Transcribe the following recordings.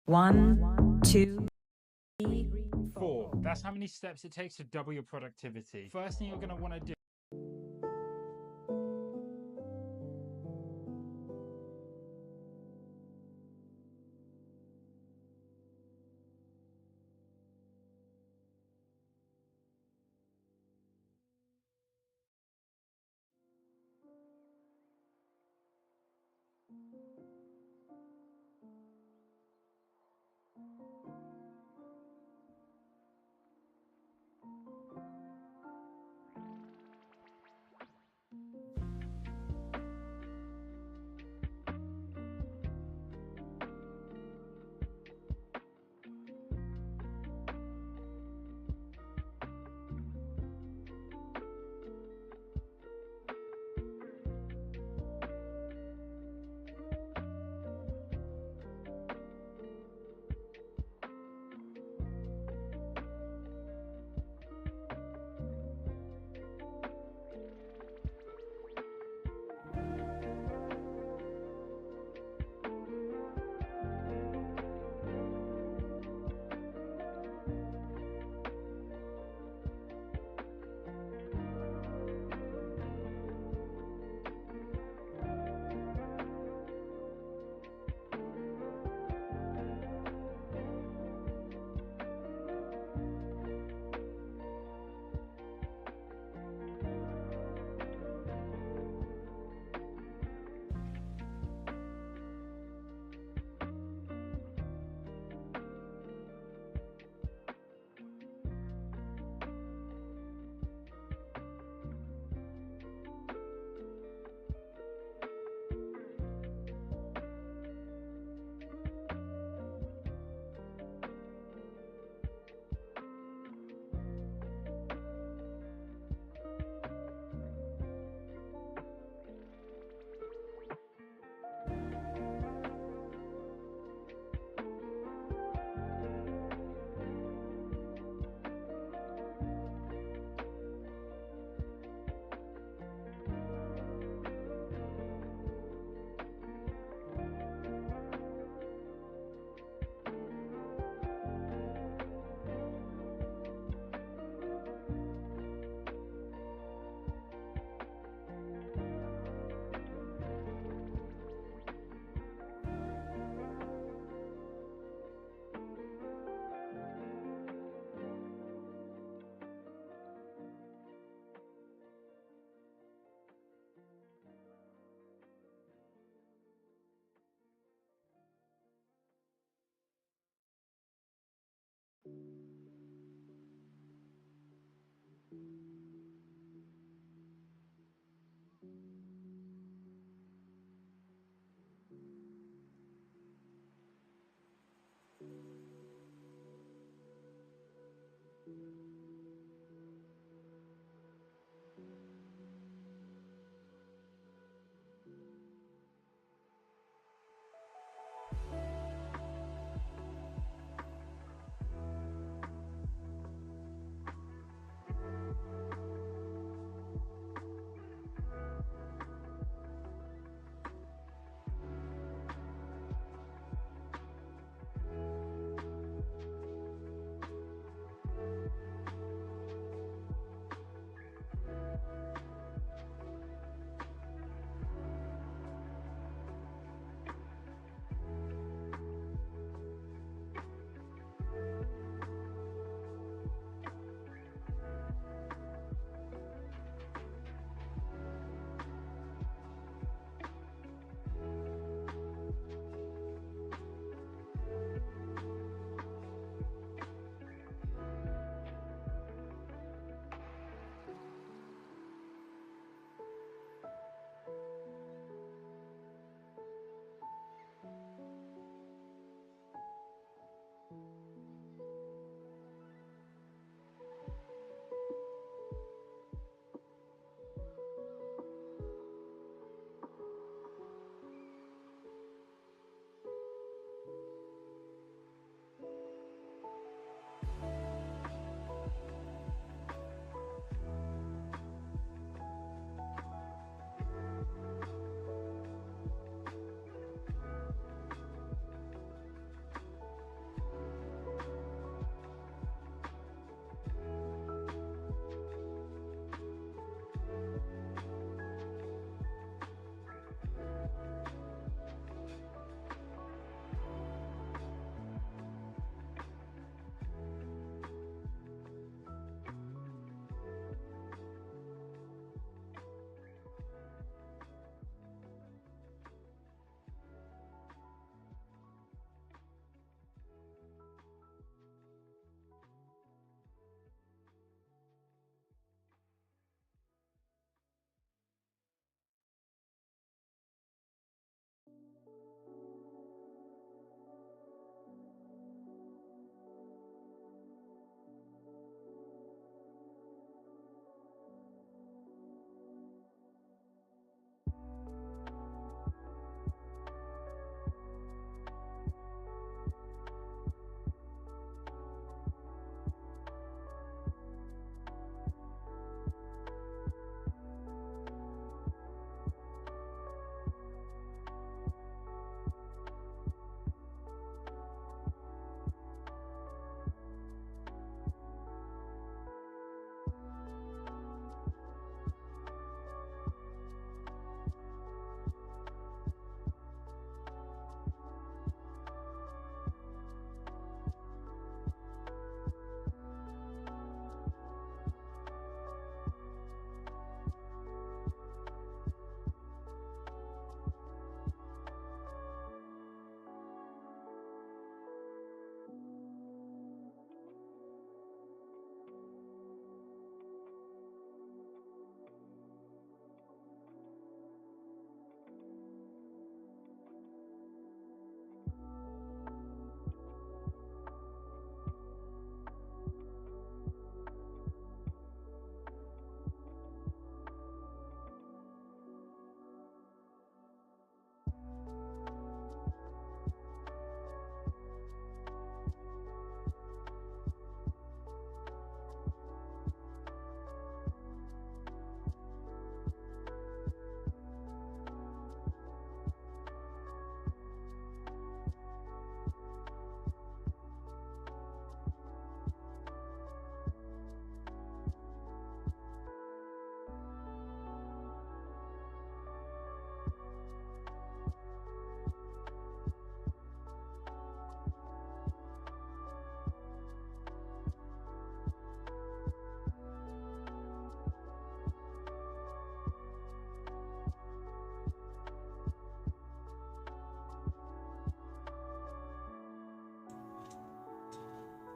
1, 2, 3, 4. That's how many steps it takes to double your productivity. First thing you're going to want to do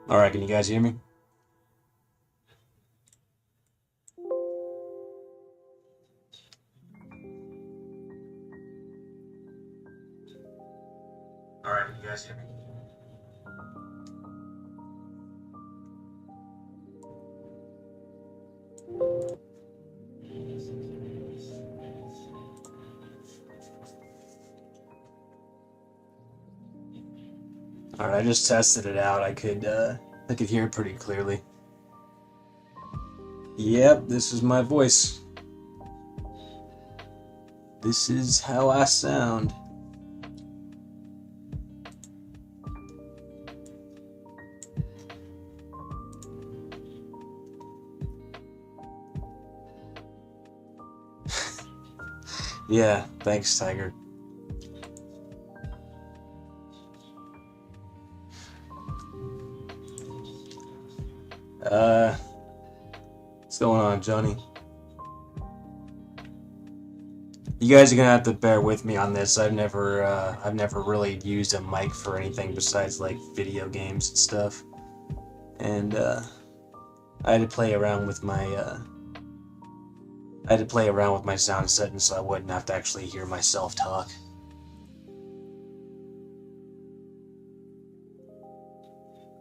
Alright, can you guys hear me? Alright, can you guys hear me? Alright, I just tested it out. I could hear it pretty clearly. Yep, this is my voice. This is how I sound. Yeah, thanks, Tiger. What's going on, Johnny? You guys are gonna have to bear with me on this. I've never really used a mic for anything besides like video games and stuff, and I had to play around with my sound settings so I wouldn't have to actually hear myself talk.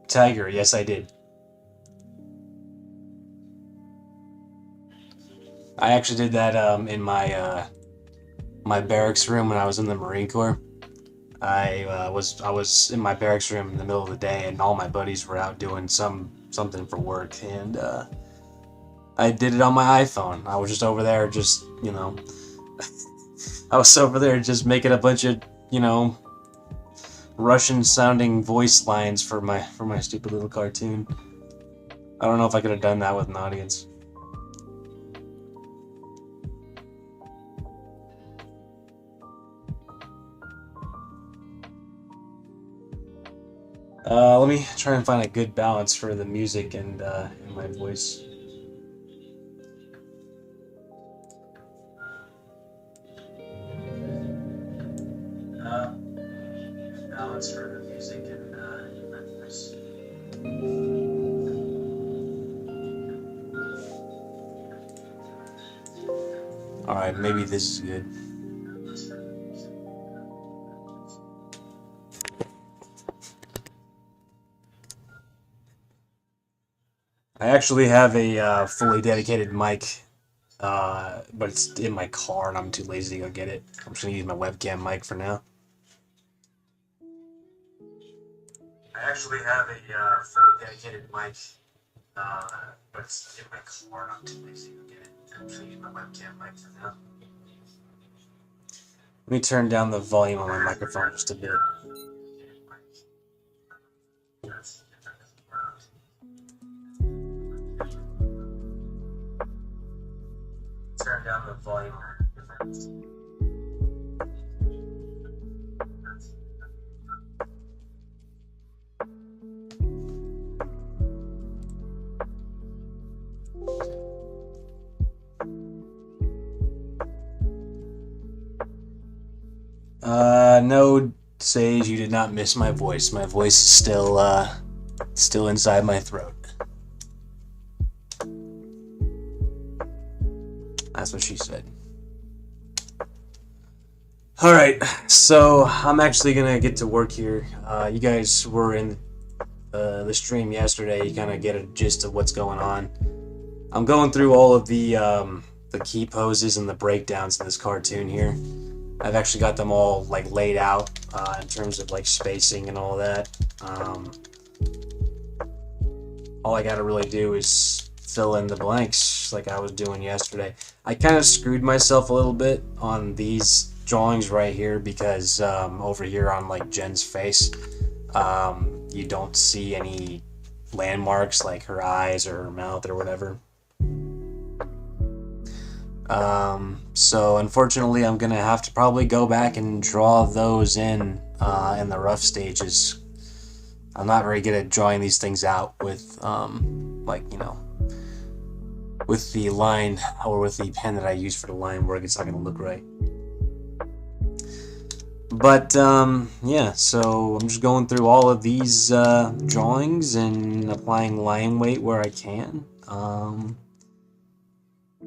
Tiger, yes, I did. I actually did that in my my barracks room when I was in the Marine Corps. I was in my barracks room in the middle of the day, and all my buddies were out doing something for work, and I did it on my iPhone. I was just over there, just I was over there just making a bunch of Russian-sounding voice lines for my stupid little cartoon. I don't know if I could have done that with an audience. Let me try and find a good balance for the music and my voice. Balance for the music and my voice. Alright, maybe this is good. I actually have a fully dedicated mic, but it's in my car and I'm too lazy to go get it. I'm just gonna use my webcam mic for now. I actually have a fully dedicated mic, but it's in my car and I'm too lazy to go get it. I'm just gonna use my webcam mic for now. Let me turn down the volume on my microphone just a bit. Turn down the volume. No, Sage, you did not miss my voice. My voice is still inside my throat. That's what she said. Alright, so I'm actually gonna get to work here. You guys were in the stream yesterday. You kind of get a gist of what's going on. I'm going through all of the key poses and the breakdowns in this cartoon here. I've actually got them all like laid out in terms of like spacing and all that. All I gotta really do is fill in the blanks like I was doing yesterday. I kind of screwed myself a little bit on these drawings right here because over here on like Jen's face, you don't see any landmarks like her eyes or her mouth or whatever. So unfortunately I'm gonna have to probably go back and draw those in the rough stages. I'm not very good at drawing these things out with with the line or with the pen that I use for the line work. It's not gonna look right. But yeah, so I'm just going through all of these drawings and applying line weight where I can.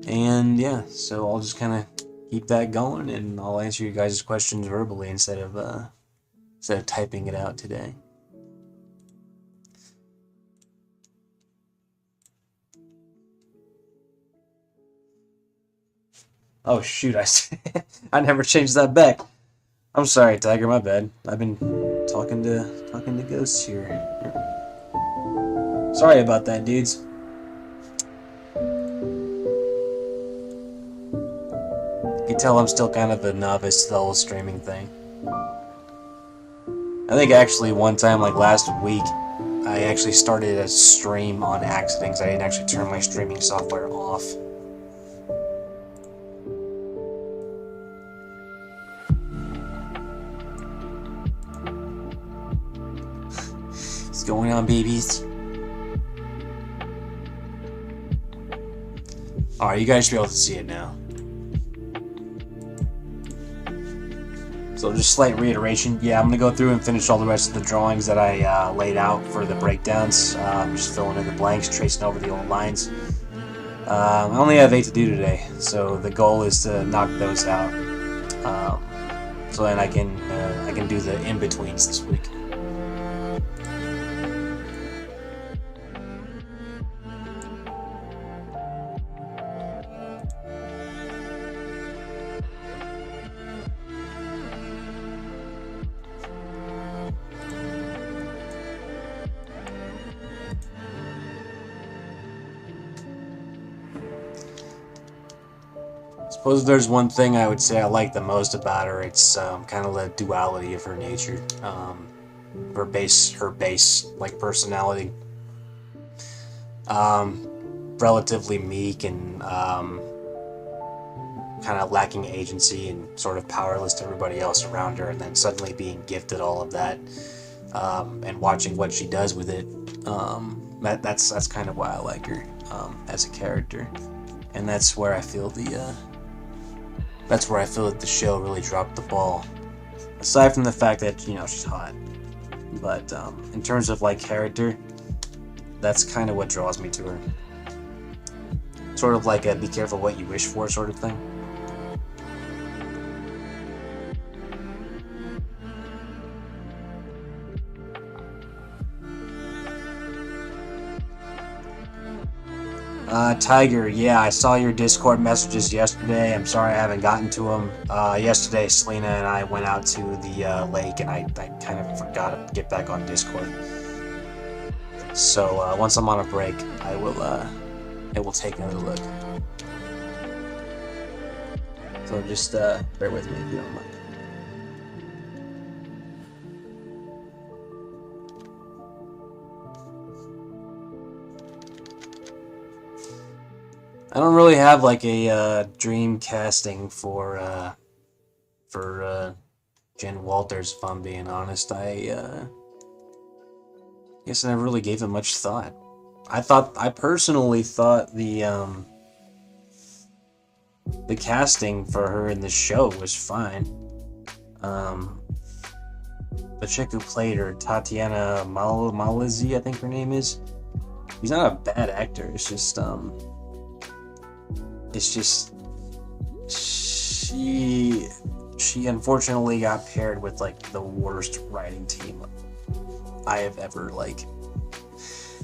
And yeah, so I'll just kind of keep that going, and I'll answer you guys' questions verbally instead of typing it out today. Oh shoot, I never changed that back. I'm sorry, Tiger, my bad. I've been talking to ghosts here. Sorry about that, dudes. You can tell I'm still kind of a novice to the whole streaming thing. I think actually one time, like last week, I actually started a stream on accident because I didn't actually turn my streaming software off. What's going on, babies? Alright, you guys should be able to see it now. So just slight reiteration. Yeah, I'm going to go through and finish all the rest of the drawings that I laid out for the breakdowns. Just filling in the blanks, tracing over the old lines. I only have 8 to do today, so the goal is to knock those out. So then I can do the in-betweens this week. Suppose there's one thing I would say I like the most about her. It's kind of the duality of her nature, her base like personality. Relatively meek and kind of lacking agency and sort of powerless to everybody else around her, and then suddenly being gifted all of that, and watching what she does with it. That's kind of why I like her as a character, and that's where I feel that the show really dropped the ball. Aside from the fact that, you know, she's hot. But in terms of like character, that's kind of what draws me to her. Sort of like a be careful what you wish for sort of thing. Tiger, yeah, I saw your Discord messages yesterday. I'm sorry I haven't gotten to them. Yesterday, Selena and I went out to the lake, and I kind of forgot to get back on Discord. So once I'm on a break, I will take another look. So just bear with me if you don't mind. I don't really have like a dream casting for Jen Walters, if I'm being honest. I guess I never really gave it much thought. I personally thought the casting for her in the show was fine. The chick who played her, Tatiana Malizi, I think her name is. She's not a bad actor. It's just she unfortunately got paired with like the worst writing team I have ever like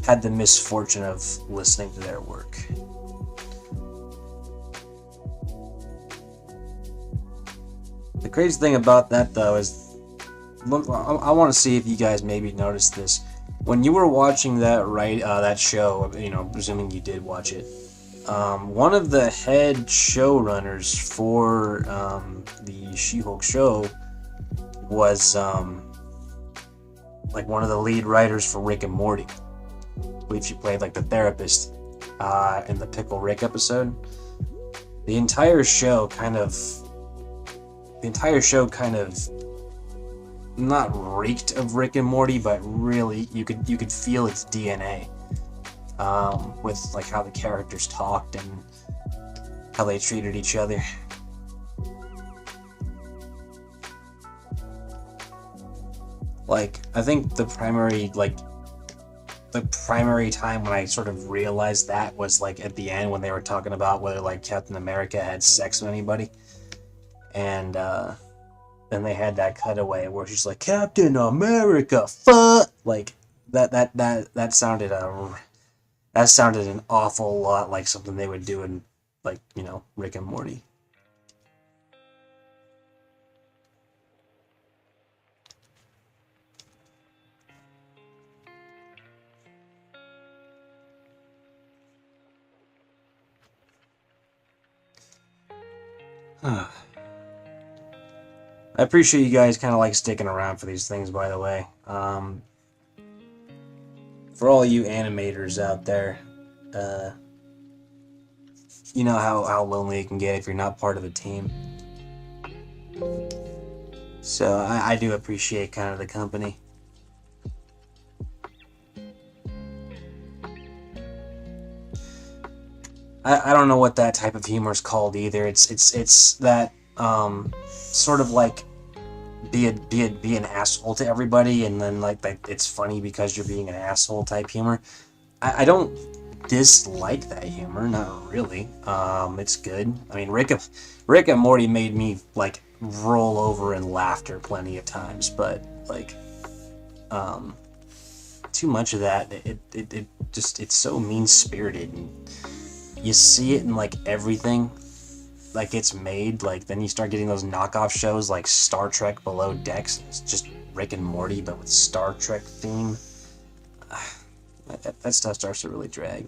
had the misfortune of listening to their work. The crazy thing about that though is, look, I want to see if you guys maybe noticed this when you were watching that show. You know, presuming you did watch it. One of the head showrunners for the SheHulk show was like one of the lead writers for Rick and Morty. I believe she played like the therapist in the Pickle Rick episode. The entire show kind of not reeked of Rick and Morty, but really you could feel its DNA. With like how the characters talked and how they treated each other. Like, I think the primary time when I sort of realized that was like at the end when they were talking about whether like Captain America had sex with anybody, and then they had that cutaway where she's like, Captain America, fuck, like that sounded an awful lot like something they would do in, like, you know, Rick and Morty. I appreciate you guys kind of like sticking around for these things, by the way. For all you animators out there, you know how lonely it can get if you're not part of the team. So I do appreciate kind of the company. I don't know what that type of humor is called either. It's that sort of like be an asshole to everybody, and then like it's funny because you're being an asshole type humor. I don't dislike that humor, not really. It's good. I mean, Rick and Morty made me like roll over in laughter plenty of times, but like too much of that, it just, it's so mean spirited, and you see it in like everything like it's made. Like then you start getting those knockoff shows like Star Trek Below Decks, and it's just Rick and Morty but with Star Trek theme. That stuff starts to really drag.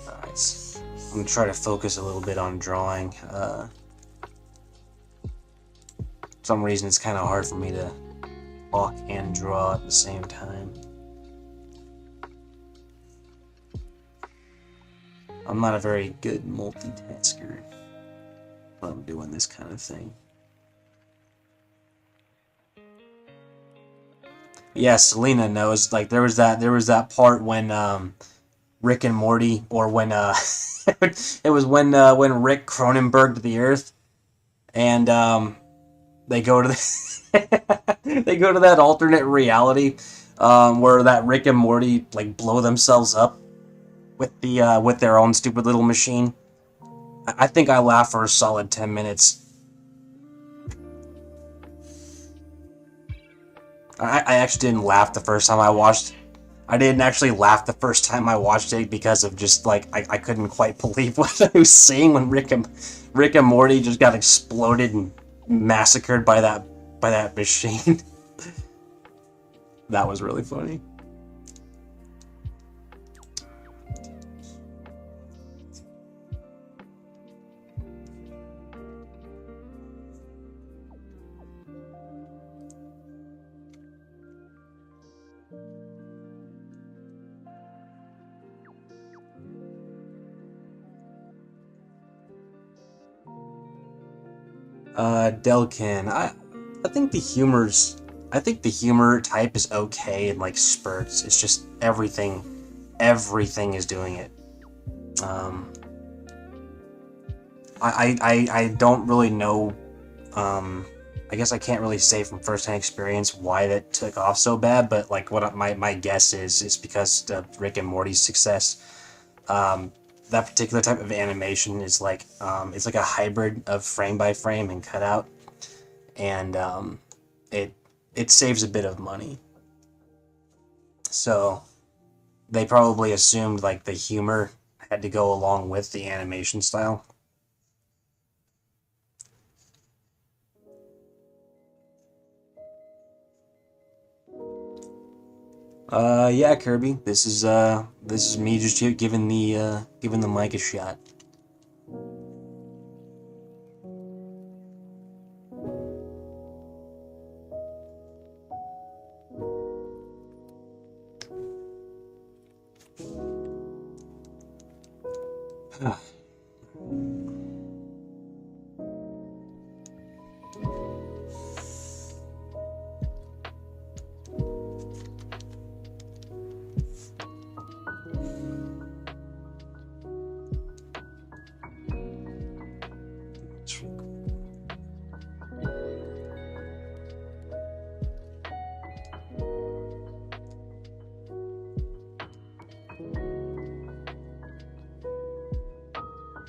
Alright, I'm gonna try to focus a little bit on drawing. For some reason it's kind of hard for me to talk and draw at the same time. I'm not a very good multitasker when I'm doing this kind of thing. Yeah, Selena knows. Like there was that part when Rick and Morty, or when it was when Rick Cronenberged the Earth, and they go to they go to that alternate reality where that Rick and Morty like blow themselves up with their own stupid little machine. I think I laughed for a solid 10 minutes. I actually didn't laugh the first time I watched. I didn't actually laugh the first time I watched it because of just like I couldn't quite believe what I was seeing when Rick and Morty just got exploded and massacred by that machine. That was really funny. Delkin, I think the humor type is okay in like spurts. It's just everything is doing it. I don't really know. I guess I can't really say from firsthand experience why that took off so bad, but like what my guess is it's because of Rick and Morty's success. That particular type of animation is like it's like a hybrid of frame by frame and cutout, and it saves a bit of money. So they probably assumed like the humor had to go along with the animation style. Yeah, Kirby. This is me just here giving the mic a shot.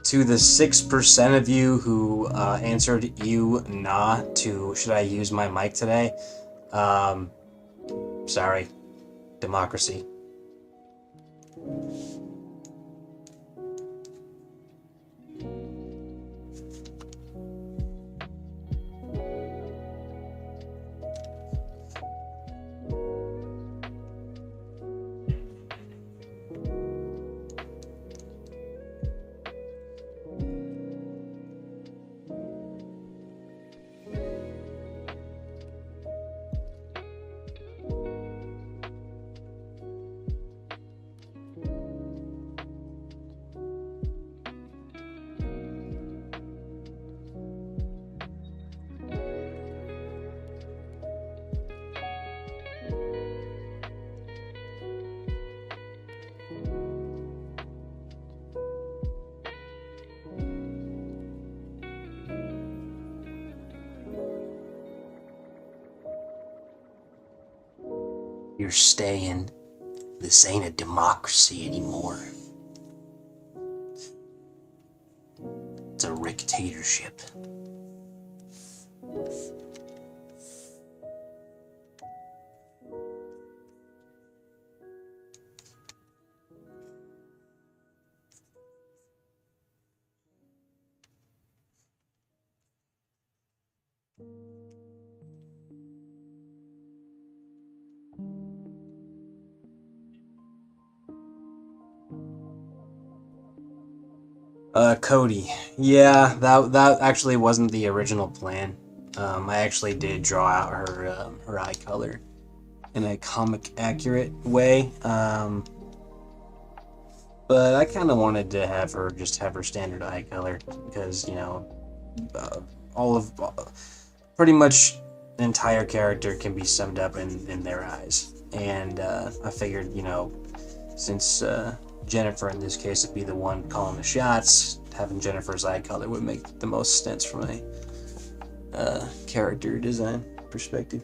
to the 6% of you who answered you nah to should I use my mic today, sorry, democracy. You're staying. This ain't a democracy anymore. It's a dictatorship. Cody. Yeah, that actually wasn't the original plan. I actually did draw out her eye color in a comic accurate way. But I kind of wanted to have her standard eye color because, you know, pretty much the entire character can be summed up in their eyes. And I figured, you know, since Jennifer in this case would be the one calling the shots, having Jennifer's eye color would make the most sense from a character design perspective.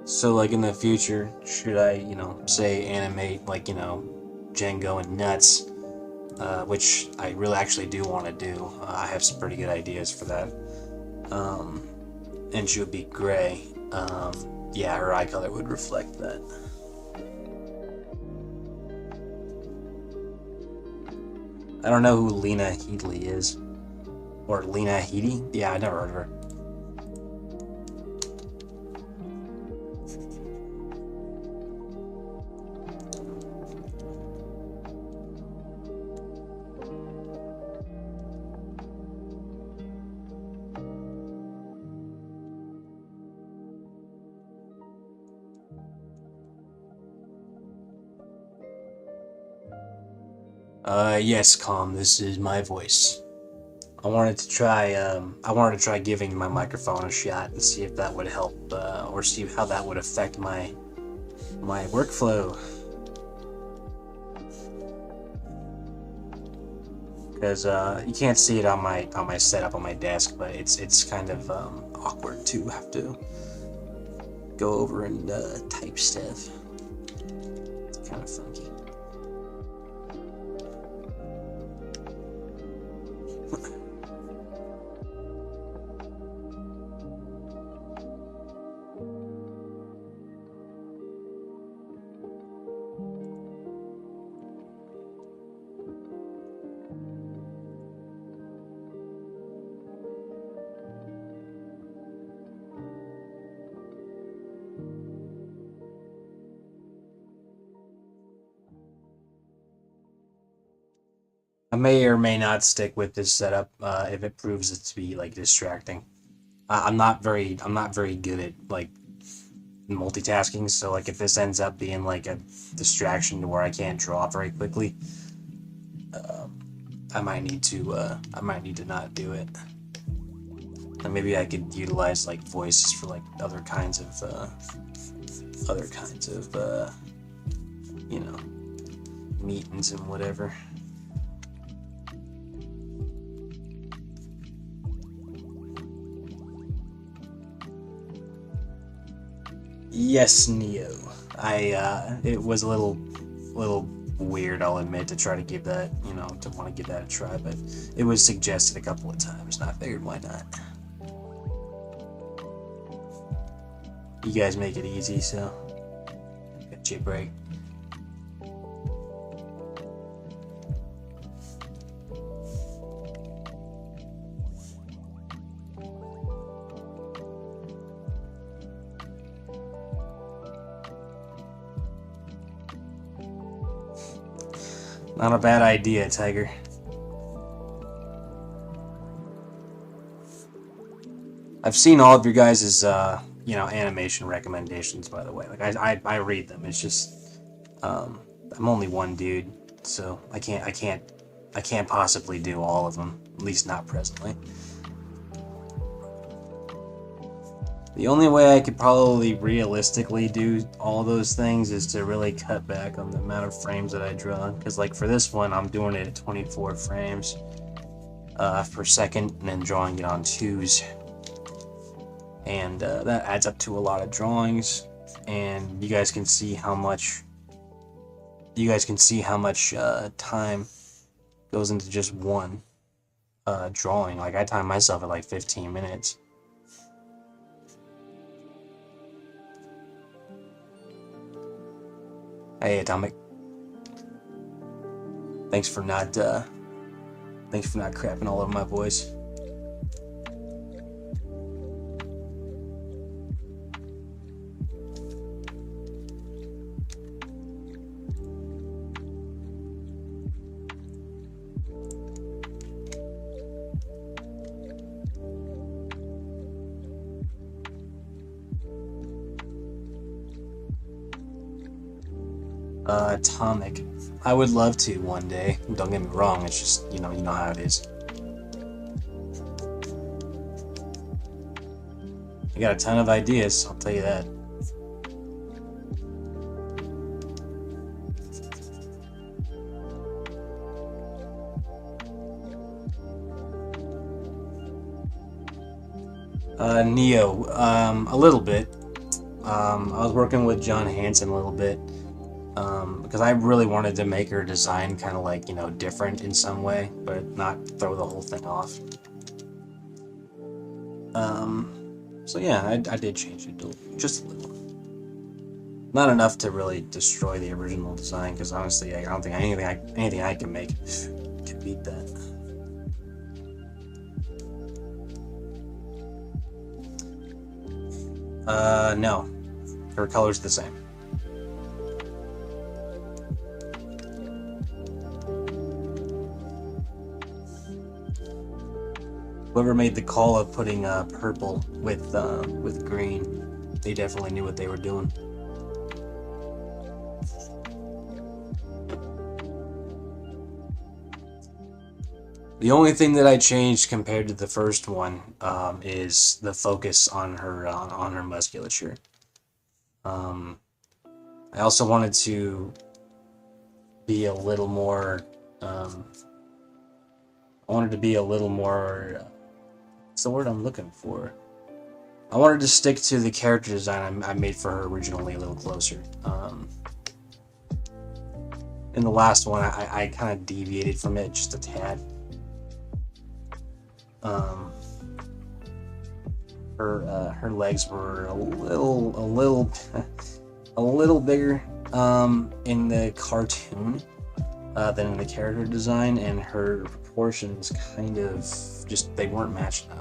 So, like, in the future, should I, you know, say animate, like, you know, Jen going nuts, which I really actually do want to do. I have some pretty good ideas for that. And she would be gray. Yeah, her eye color would reflect that. I don't know who Lena Headley is. Or Lena Headey? Yeah, I never heard of her. Yes, Calm, this is my voice. I wanted to try giving my microphone a shot and see if that would help, or see how that would affect my workflow. Because you can't see it on my setup on my desk, but it's kind of awkward to have to go over and type stuff. It's kind of funky. I may or may not stick with this setup if it proves it to be like distracting. I'm not very good at like multitasking, so like if this ends up being like a distraction to where I can't draw very quickly, I might need to not do it. And maybe I could utilize like voices for like other kinds of you know, meetings and whatever. Yes, Neo. It was a little little weird, I'll admit, to try to give that, you know, to want to give that a try, but it was suggested a couple of times, and I figured, why not? You guys make it easy, so get you a break. Not a bad idea, Tiger. I've seen all of your guys' you know, animation recommendations, by the way. Like I read them. It's just I'm only one dude, so I can't possibly do all of them, at least not presently. The only way I could probably realistically do all those things is to really cut back on the amount of frames that I draw. Because like for this one, I'm doing it at 24 frames per second, and then drawing it on 2s. And that adds up to a lot of drawings. And you guys can see how much time goes into just one drawing. Like I time myself at like 15 minutes. Hey, Atomic. Thanks for not crapping all over my voice. Atomic. I would love to one day. Don't get me wrong. It's just, you know how it is. I got a ton of ideas, I'll tell you that. Neo, a little bit. I was working with John Hansen a little bit. Because I really wanted to make her design kind of like, you know, different in some way, but not throw the whole thing off. So yeah, I did change it just a little. Not enough to really destroy the original design, because honestly, I don't think anything I can make can beat that. No. Her color's the same. Whoever made the call of putting purple with green, they definitely knew what they were doing. The only thing that I changed compared to the first one is the focus on her musculature. I also wanted to be a little more. What's the word I'm looking for? I wanted to stick to the character design I made for her originally a little closer. In the last one, I kind of deviated from it just a tad. Her legs were a little bigger in the cartoon than in the character design, and her proportions kind of just, they weren't matching up.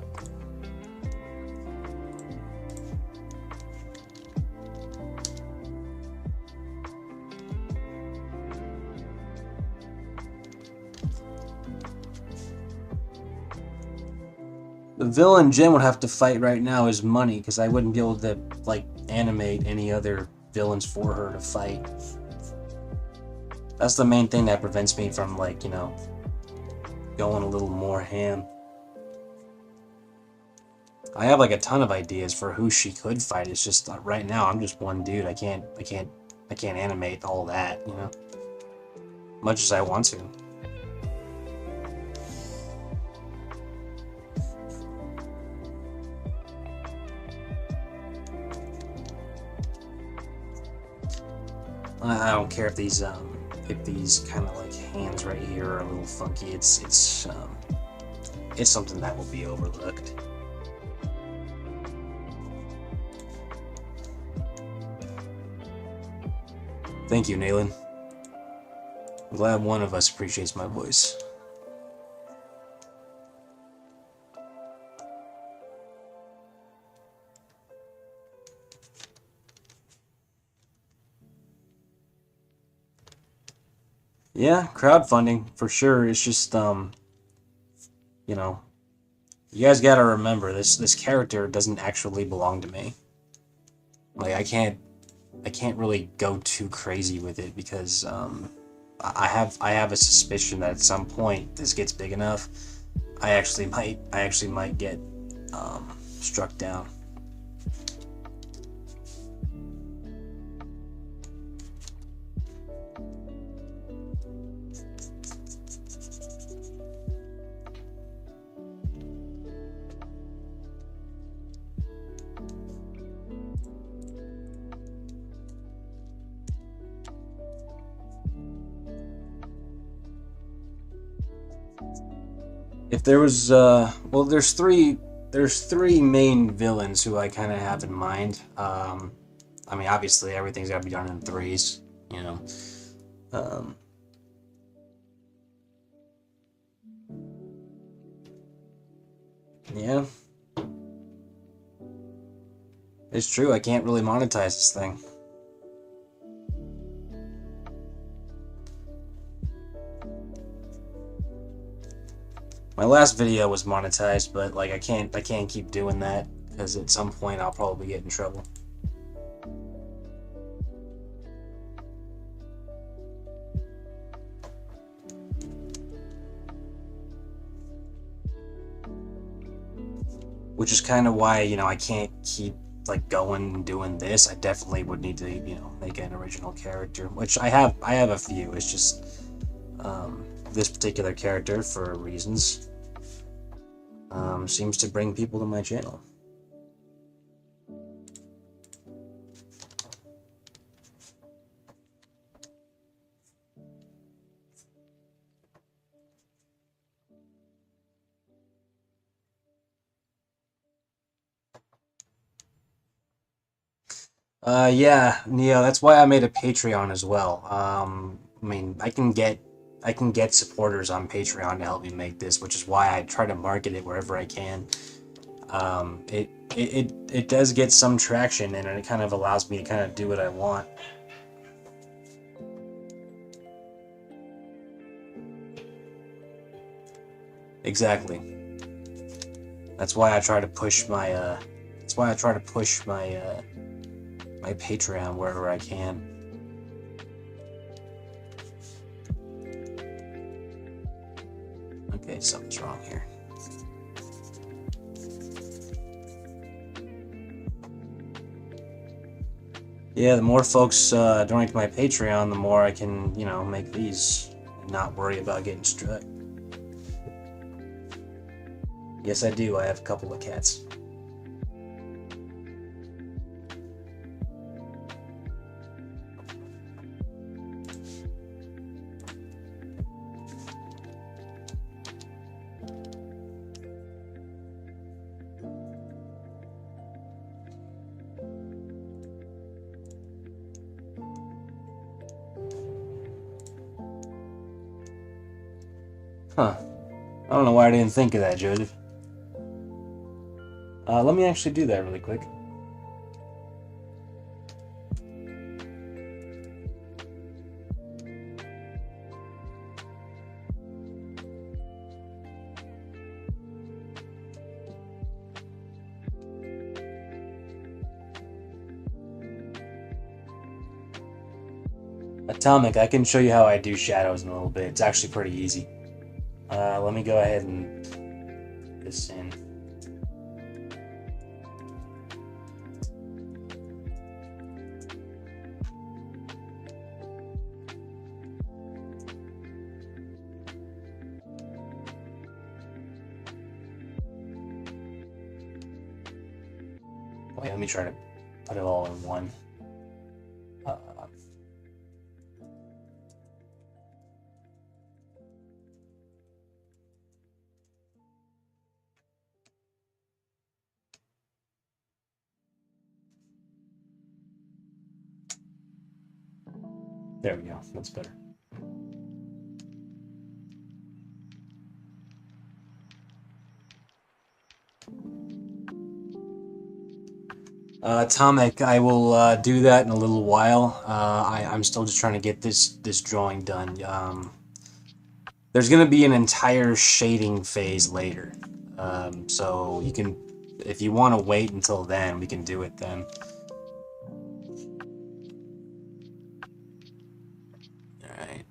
The villain Jim would have to fight right now is money, because I wouldn't be able to like animate any other villains for her to fight. That's the main thing that prevents me from, like, you know, going a little more ham. I have like a ton of ideas for who she could fight. It's just right now I'm just one dude. I can't animate all that, you know, much as I want to. I don't care if these Like these kind of like hands right here are a little funky. It's something that will be overlooked. Thank you, Nayland. I'm glad one of us appreciates my voice. Yeah, crowdfunding for sure. It's just you know, you guys gotta remember this character doesn't actually belong to me. Like I can't really go too crazy with it because I have a suspicion that at some point this gets big enough, I actually might get struck down. If there was well, there's three main villains who I kind of have in mind. I mean, obviously everything's got to be done in threes, you know. Yeah, it's true. I can't really monetize this thing. My last video was monetized, but like I can't keep doing that because at some point I'll probably get in trouble. Which is kind of why, you know, I can't keep like going and doing this. I definitely would need to, you know, make an original character, which I have a few. It's just this particular character, for reasons, seems to bring people to my channel. Yeah, Neo, that's why I made a Patreon as well. I mean, I can get supporters on Patreon to help me make this, which is why I try to market it wherever I can. It does get some traction, and it kind of allows me to kind of do what I want. Exactly. That's why I try to push my my Patreon wherever I can. Okay, something's wrong here. Yeah, the more folks donate to my Patreon, the more I can, you know, make these and not worry about getting struck. Yes, I do. I have a couple of cats. Huh. I don't know why I didn't think of that, Joseph. Let me actually do that really quick. Atomic, I can show you how I do shadows in a little bit. It's actually pretty easy. Let me go ahead and put this in. Wait, let me try to put it all in one. There we go. That's better. Tomic, I will do that in a little while. I'm still just trying to get this drawing done. There's gonna be an entire shading phase later, so you can, if you want to wait until then, we can do it then. All right.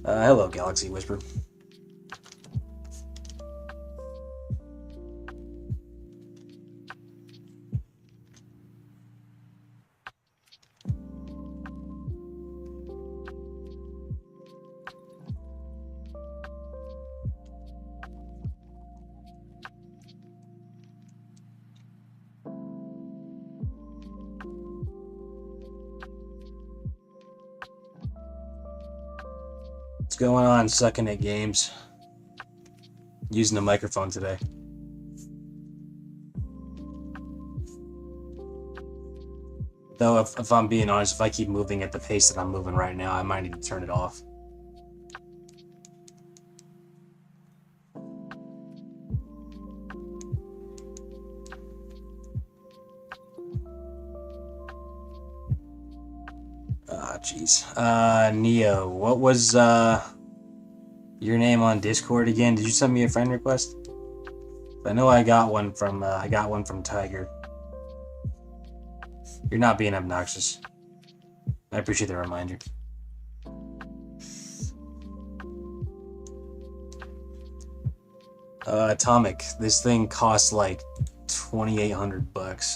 Hello, Galaxy Whisper. What's going on, Sucking at Games? Using the microphone today. Though, if I'm being honest, if I keep moving at the pace that I'm moving right now, I might need to turn it off. Ah, jeez. Neo, what was your name on Discord again? Did you send me a friend request? I know I got one from Tiger. You're not being obnoxious. I appreciate the reminder. Atomic, this thing costs like $2,800.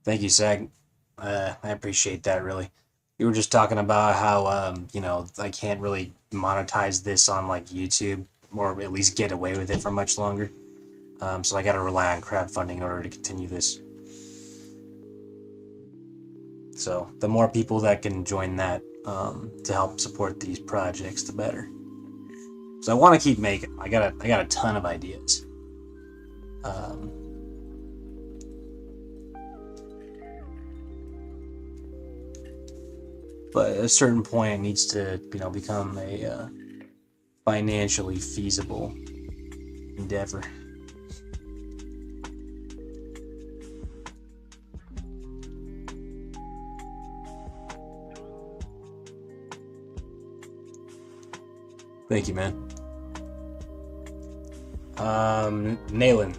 Thank you, Sag. I appreciate that, really. You were just talking about how, you know, I can't really monetize this on, like, YouTube, or at least get away with it for much longer. So I gotta rely on crowdfunding in order to continue this. So, the more people that can join that, to help support these projects, the better. So I want to keep making them. I got a ton of ideas. But at a certain point, it needs to, you know, become a financially feasible endeavor. Thank you, man. Naylan.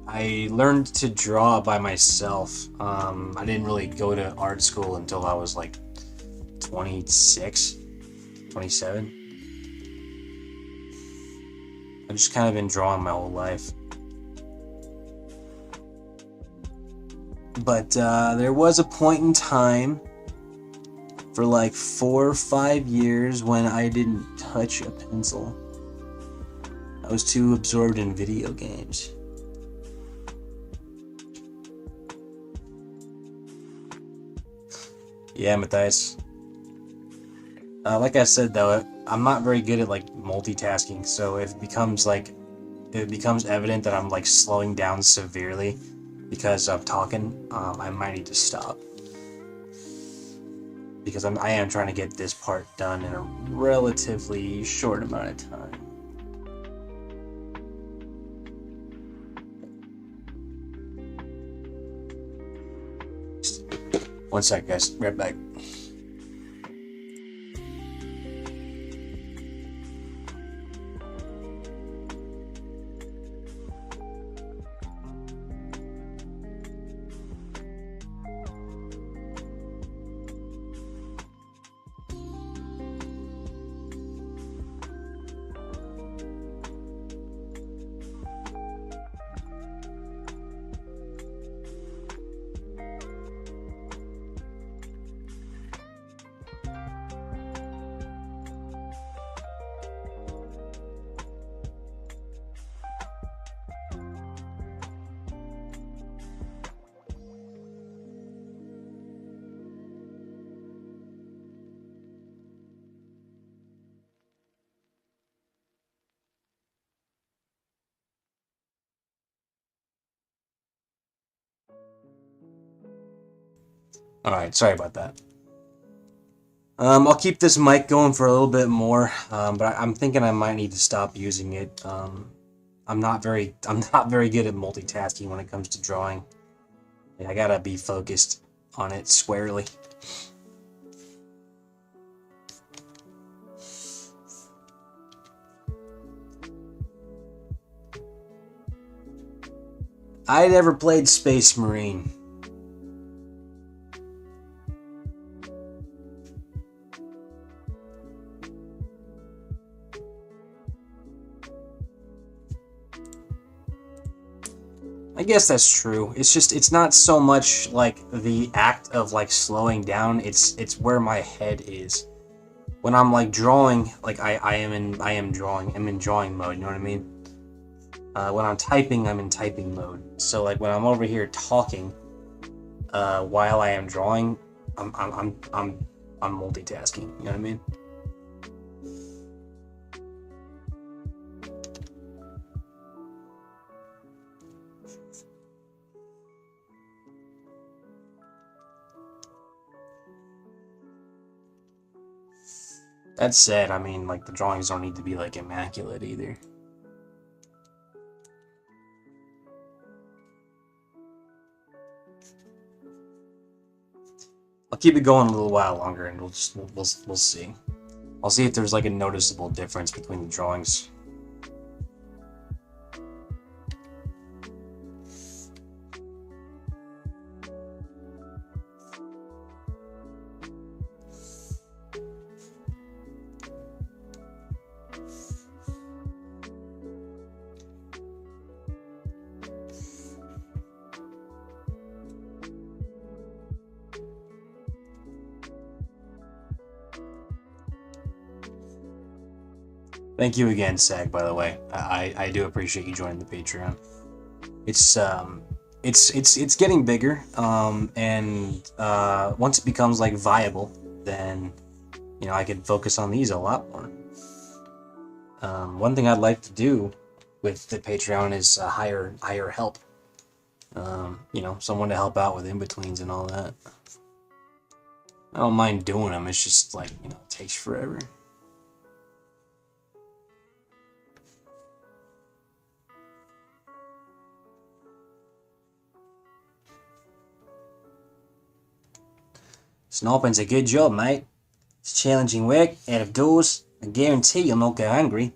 I learned to draw by myself. I didn't really go to art school until I was like 26, 27. I've just kind of been drawing my whole life. But there was a point in time for like 4 or 5 years when I didn't touch a pencil. I was too absorbed in video games. Yeah, Matthias. Like I said though, I'm not very good at like multitasking, so if it becomes evident that I'm like slowing down severely because I'm talking, I might need to stop. Because I am trying to get this part done in a relatively short amount of time. One sec, guys. Right back. Alright, sorry about that. I'll keep this mic going for a little bit more, but I'm thinking I might need to stop using it. I'm not very good at multitasking when it comes to drawing. Like, I gotta be focused on it squarely. I never played Space Marine. I guess that's true. It's just, it's not so much like the act of like slowing down, it's where my head is. When I'm like drawing, like I'm in drawing mode, you know what I mean? When I'm typing, I'm in typing mode. So like when I'm over here talking, while I am drawing, I'm multitasking, you know what I mean? That said, I mean, like, the drawings don't need to be, like, immaculate either. I'll keep it going a little while longer, and we'll see. I'll see if there's, like, a noticeable difference between the drawings. Thank you again, Sag, by the way. I do appreciate you joining the Patreon. It's getting bigger, and once it becomes like viable, then you know I can focus on these a lot more. One thing I'd like to do with the Patreon is hire help. You know, someone to help out with in-betweens and all that. I don't mind doing them, it's just like, you know, it takes forever. Sniping's a good job, mate. It's challenging work, out of doors. I guarantee you'll not go hungry.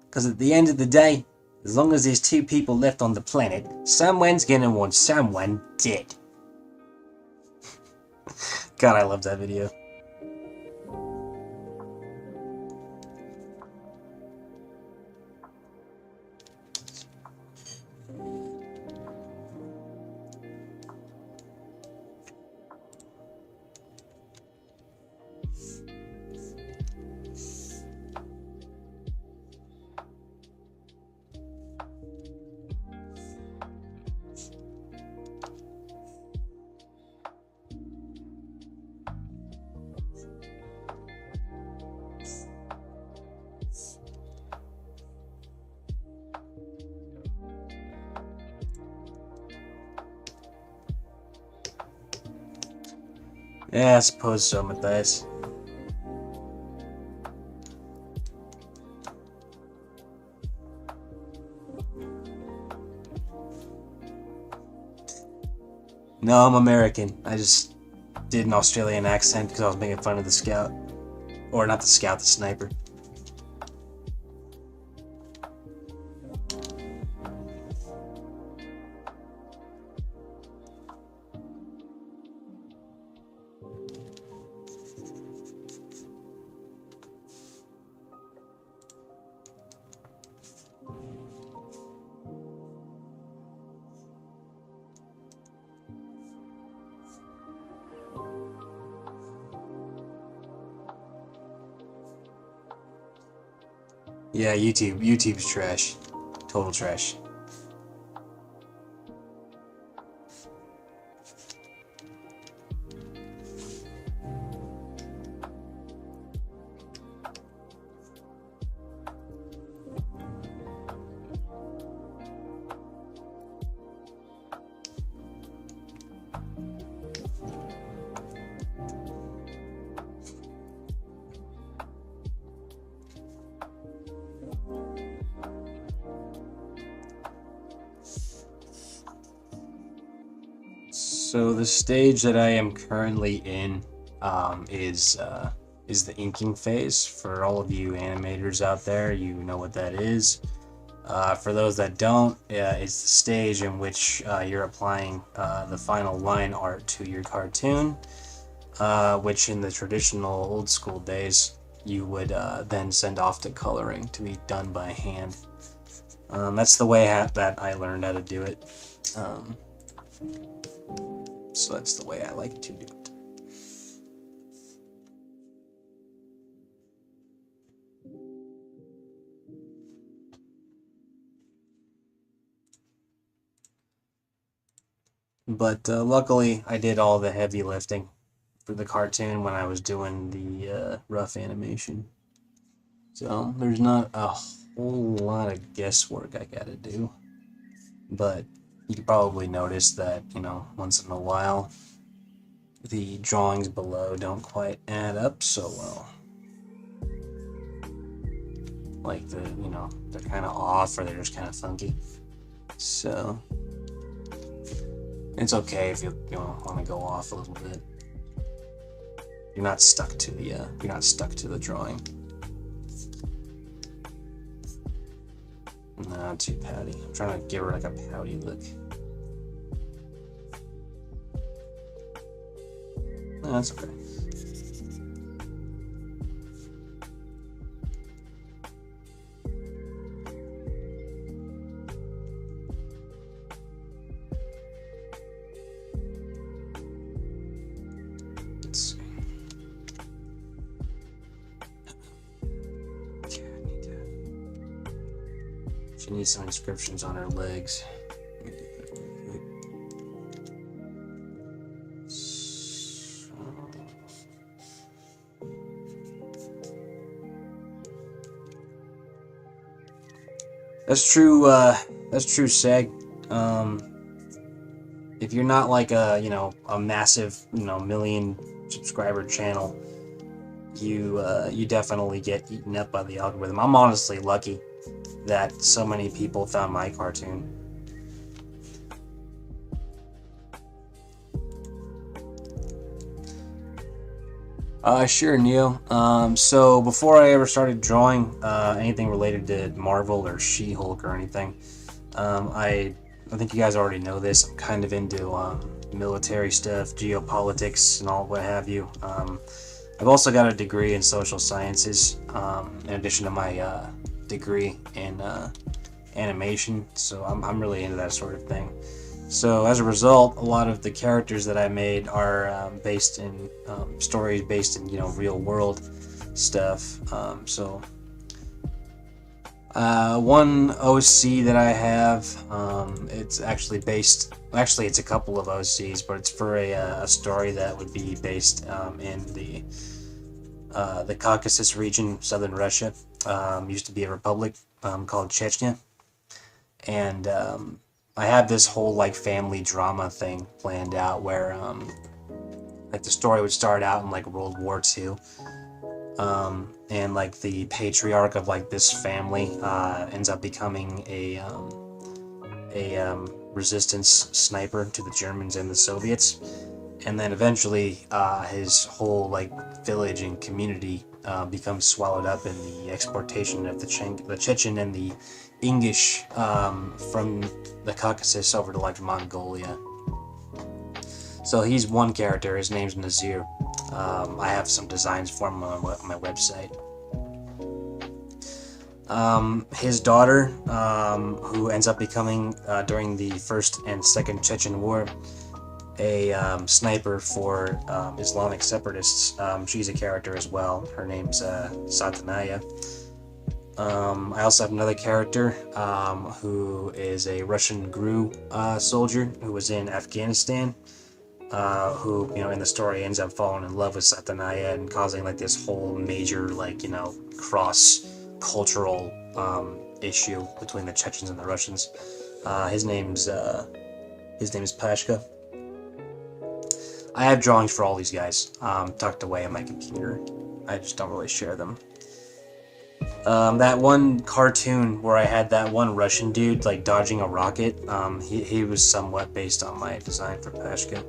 Because at the end of the day, as long as there's 2 people left on the planet, someone's gonna want someone dead. God, I love that video. Yeah, I suppose so, Matthias. No, I'm American. I just did an Australian accent because I was making fun of the scout. Or not the scout, the sniper. Yeah, YouTube's trash. Total trash. So the stage that I am currently in is the inking phase. For all of you animators out there, you know what that is. For those that don't, it's the stage in which you're applying the final line art to your cartoon, which in the traditional old school days you would then send off to coloring to be done by hand. That's the way that I learned how to do it. So that's the way I like to do it. But luckily, I did all the heavy lifting for the cartoon when I was doing the rough animation. So there's not a whole lot of guesswork I gotta do. But you can probably notice that, you know, once in a while, the drawings below don't quite add up so well. Like you know, they're kind of off or they're just kind of funky. So it's okay if you want to go off a little bit. You're not stuck to the drawing. Not too pouty. I'm trying to give her like a pouty look. No, that's okay. Let's see. She needs some inscriptions on her legs. Let me do that real quick. So... That's true, Seg. If you're not like a massive, million subscriber channel, you definitely get eaten up by the algorithm. I'm honestly lucky that so many people found my cartoon. Sure, Neo. So before I ever started drawing anything related to Marvel or She-Hulk or anything, I think you guys already know this. I'm kind of into military stuff, geopolitics, and all what have you. I've also got a degree in social sciences, in addition to my degree in animation. So I'm really into that sort of thing. So as a result, a lot of the characters that I made are based in stories based in real world stuff. So one OC that I have, it's actually based. Actually, it's a couple of OCs, but it's for a story that would be based in the Caucasus region, southern Russia. Used to be a republic called Chechnya, and I had this whole like family drama thing planned out where like the story would start out in like World War II, and like the patriarch of like this family ends up becoming a resistance sniper to the Germans and the Soviets, and then eventually his whole like village and community becomes swallowed up in the exportation of the Chechen and the Ingish from the Caucasus over to like Mongolia. So he's one character. His name's Nazir. I have some designs for him on my website. His daughter, who ends up becoming during the First and Second Chechen War a sniper for Islamic separatists. She's a character as well. Her name's Satanaya. I also have another character who is a Russian GRU soldier who was in Afghanistan, who in the story ends up falling in love with Satanaya and causing like this whole major cross-cultural issue between the Chechens and the Russians. His name's Pashka. I have drawings for all these guys tucked away on my computer. I just don't really share them. That one cartoon where I had that one Russian dude like dodging a rocket, he was somewhat based on my design for Pashka.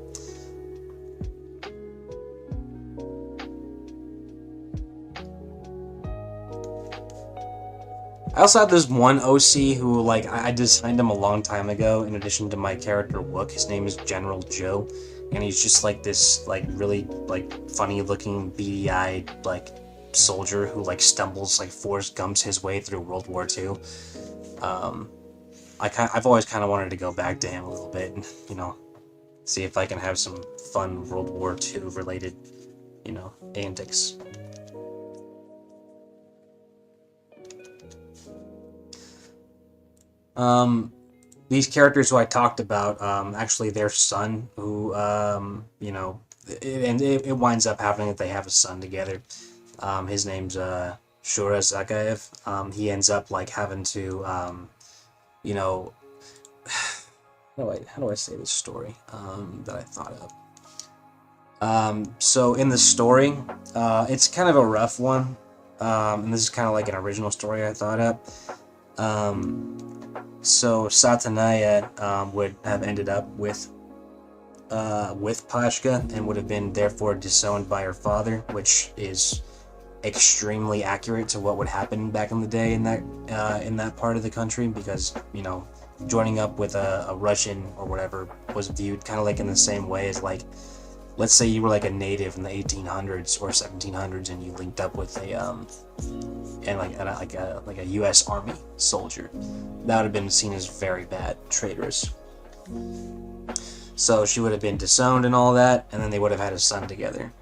I also have this one OC who, like, I designed him a long time ago, in addition to my character WUK. His name is General Joe, and he's just, like, this, like, really, like, funny-looking, beady-eyed, like, soldier who, like, stumbles, like, Forrest Gumps his way through World War II. I've always kind of wanted to go back to him a little bit, and, you know, see if I can have some fun World War II related, you know, antics. These characters who I talked about, actually their son, who, you know, it winds up happening that they have a son together. His name's, Shura Zakaev. He ends up, like, having to, you know, how do I say this story, that I thought of? So in the story, it's kind of a rough one, and this is kind of like an original story I thought up. So Satanaya would have ended up with Pashka and would have been therefore disowned by her father, which is extremely accurate to what would happen back in the day in that part of the country, because, you know, joining up with a Russian or whatever was viewed kind of like in the same way as, like, let's say you were like a native in the 1800s or 1700s and you linked up with a U.S. Army soldier. That would have been seen as very bad, traitorous. So she would have been disowned and all that, and then they would have had a son together.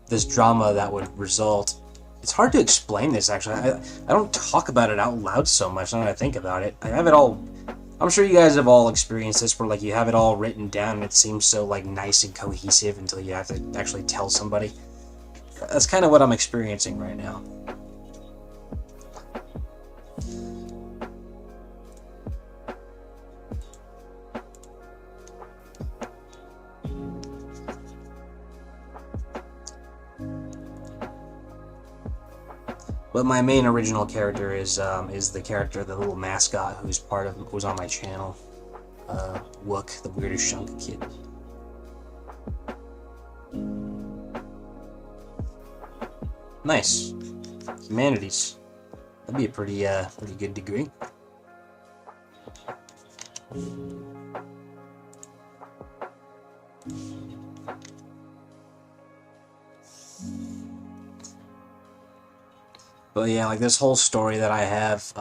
This drama that would result, it's hard to explain this actually. I don't talk about it out loud so much now that I think about it. I have it all, I'm sure you guys have all experienced this, where, like, you have it all written down and it seems so, like, nice and cohesive until you have to actually tell somebody. That's kind of what I'm experiencing right now. But my main original character is the character, the little mascot who's on my channel, WUK, the weirdest chunk kid. Nice. Humanities. That'd be a pretty good degree. But yeah, like, this whole story that I have,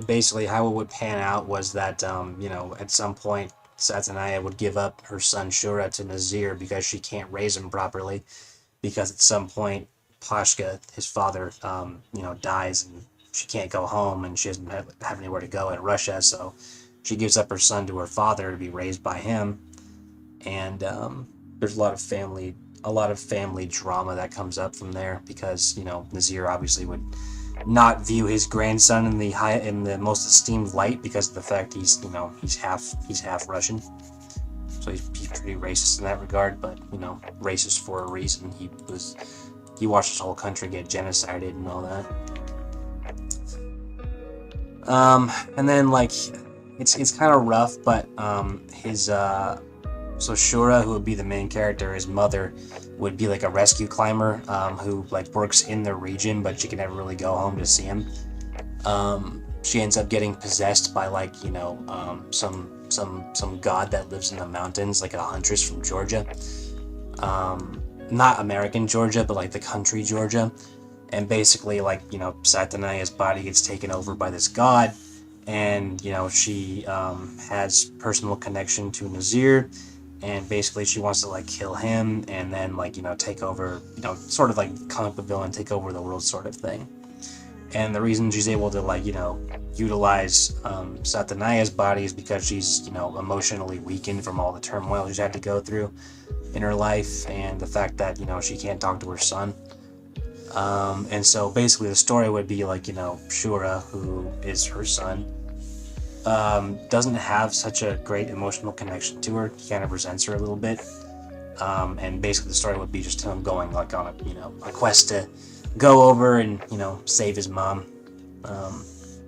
basically how it would pan out was that, you know, at some point Satanaya would give up her son Shura to Nazir because she can't raise him properly, because at some point Pashka, his father, you know, dies and she can't go home and she doesn't have anywhere to go in Russia, so she gives up her son to her father to be raised by him. And there's a lot of family drama that comes up from there, because, you know, Nazir obviously would not view his grandson in the most esteemed light because of the fact he's half Russian. So he's pretty racist in that regard, but, you know, racist for a reason. He watched his whole country get genocided and all that. And then, like, it's kind of rough, but so Shura, who would be the main character, his mother would be like a rescue climber, who, like, works in the region, but she can never really go home to see him. She ends up getting possessed by, like, you know, some god that lives in the mountains, like a huntress from Georgia. Not American Georgia, but, like, the country Georgia. And basically, like, you know, Satanaya's body gets taken over by this god, and, you know, she has personal connection to Nazir, and basically she wants to, like, kill him and then, like, you know, take over, you know, sort of like comic book villain, take over the world sort of thing. And the reason she's able to, like, you know, utilize Satanaya's body is because she's, you know, emotionally weakened from all the turmoil she's had to go through in her life, and the fact that, you know, she can't talk to her son. And so basically the story would be, like, you know, Shura, who is her son, doesn't have such a great emotional connection to her. He kind of resents her a little bit. And basically the story would be just him going, like, on a, you know, a quest to go over and, you know, save his mom,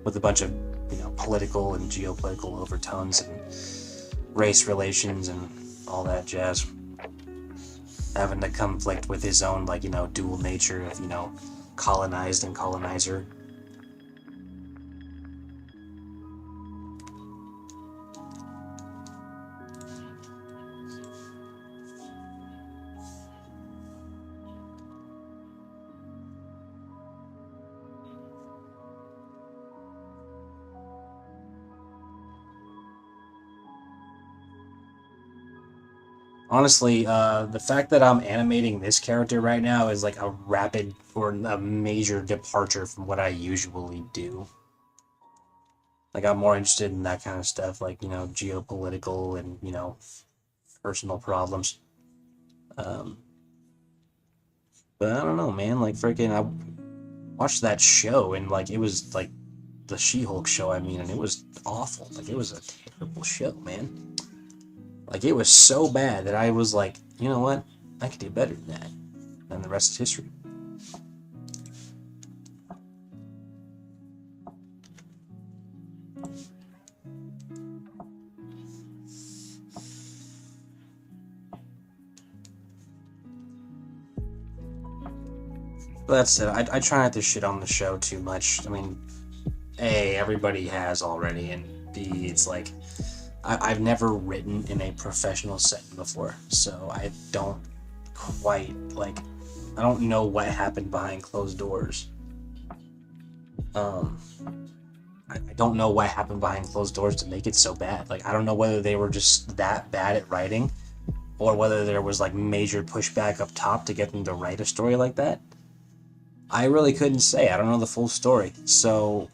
with a bunch of, you know, political and geopolitical overtones and race relations and all that jazz. Having to conflict with his own, like, you know, dual nature of, you know, colonized and colonizer. Honestly, the fact that I'm animating this character right now is like a rapid or a major departure from what I usually do. Like, I'm more interested in that kind of stuff, like, you know, geopolitical and, you know, personal problems. Um, but I don't know, man. Like, freaking, I watched that show and, like, it was like the She-Hulk show, I mean, and it was awful. Like, it was a terrible show, man. Like, it was so bad that I was like, you know what? I could do better than that. And the rest is history. But that's it. I try not to shit on the show too much. I mean, A, everybody has already, and B, it's like, I've never written in a professional setting before, so I don't quite, like, I don't know what happened behind closed doors. I don't know what happened behind closed doors to make it so bad. Like, I don't know whether they were just that bad at writing, or whether there was, like, major pushback up top to get them to write a story like that. I really couldn't say. I don't know the full story. So,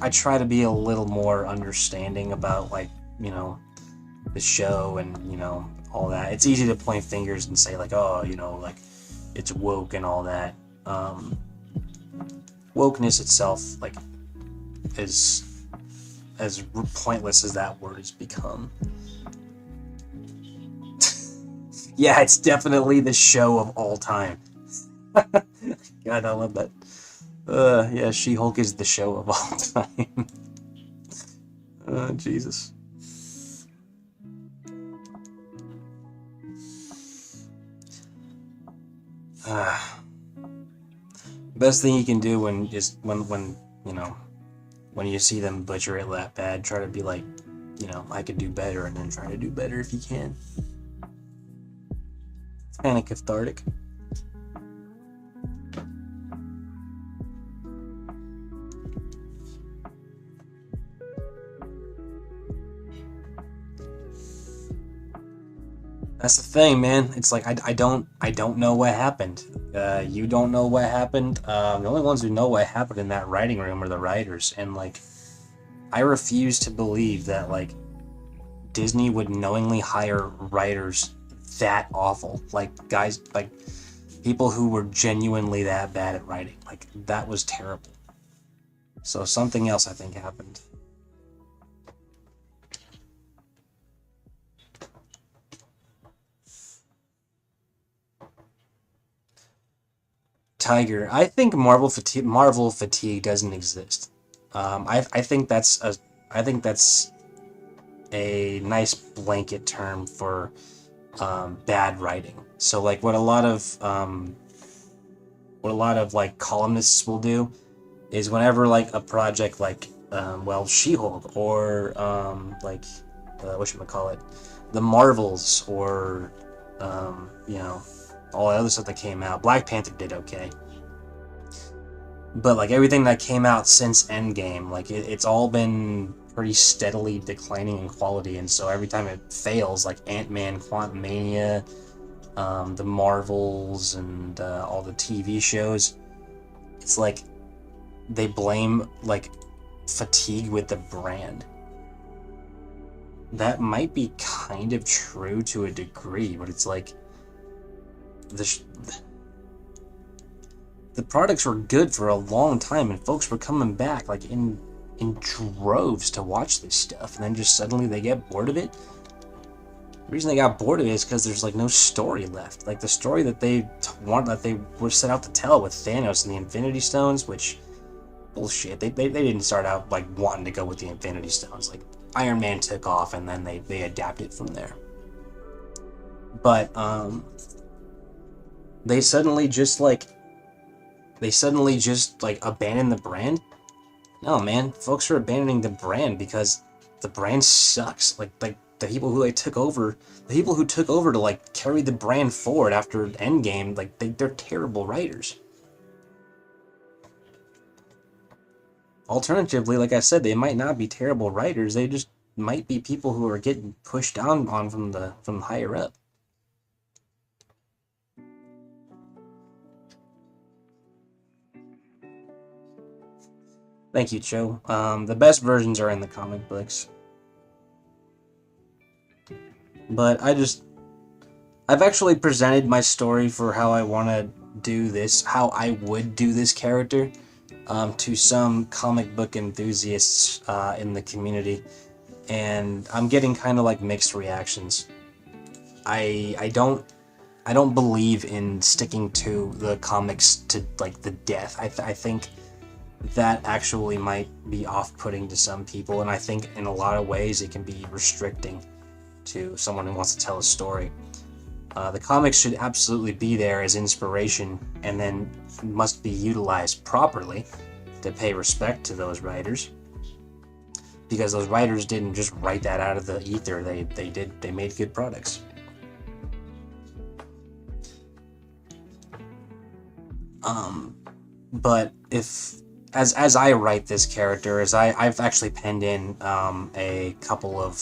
I try to be a little more understanding about, like, you know, the show and, you know, all that. It's easy to point fingers and say, like, oh, you know, like, it's woke and all that. Wokeness itself, like, is as pointless as that word has become. Yeah, it's definitely the show of all time. God, I love that. Yeah, She-Hulk is the show of all time. Jesus. Best thing you can do when you know, when you see them butcher it that bad, try to be like, you know, I could do better, and then try to do better if you can. It's kind of cathartic. That's the thing, man. It's like I don't know what happened. You don't know what happened. The only ones who know what happened in that writing room are the writers, and like, I refuse to believe that like Disney would knowingly hire writers that awful, like guys, like people who were genuinely that bad at writing. Like, that was terrible. So something else I think happened. Tiger, I think Marvel fatigue doesn't exist. I think that's a nice blanket term for bad writing. So like what a lot of like columnists will do is whenever like a project like well, She-Hulk or like whatchamacallit, the Marvels, or you know, all the other stuff that came out. Black Panther did okay, but like everything that came out since Endgame, like it's all been pretty steadily declining in quality, and so every time it fails, like Ant-Man, Quantumania, the Marvels, and all the TV shows, it's like they blame like fatigue with the brand. That might be kind of true to a degree, but it's like the products were good for a long time, and folks were coming back like in droves to watch this stuff, and then just suddenly they get bored of it. The reason they got bored of it is because there's like no story left. Like the story that they were set out to tell with Thanos and the Infinity Stones, which bullshit. They didn't start out like wanting to go with the Infinity Stones. Like Iron Man took off, and then they adapted from there. But they suddenly just abandoned the brand. No, man, folks are abandoning the brand because the brand sucks. Like the people who took over to like carry the brand forward after Endgame, like they're terrible writers. Alternatively, like I said, they might not be terrible writers. They just might be people who are getting pushed down on from higher up. Thank you, Cho. The best versions are in the comic books. But I've actually presented my story for how I want to do this, how I would do this character, to some comic book enthusiasts in the community, and I'm getting kind of like mixed reactions. I don't believe in sticking to the comics to like the death. I think that actually might be off-putting to some people, and I think in a lot of ways it can be restricting to someone who wants to tell a story. The comics should absolutely be there as inspiration, and then must be utilized properly to pay respect to those writers, because those writers didn't just write that out of the ether. They made good products. But if as I write this character, I've actually penned in a couple of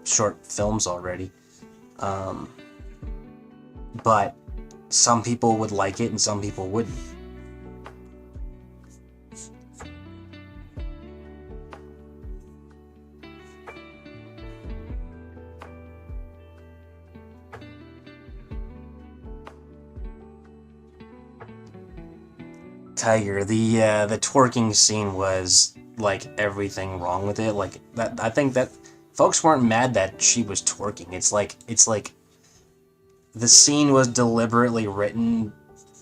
short films already, but some people would like it and some people wouldn't. Tiger, the twerking scene was like everything wrong with it. Like that, I think that folks weren't mad that she was twerking. It's like the scene was deliberately written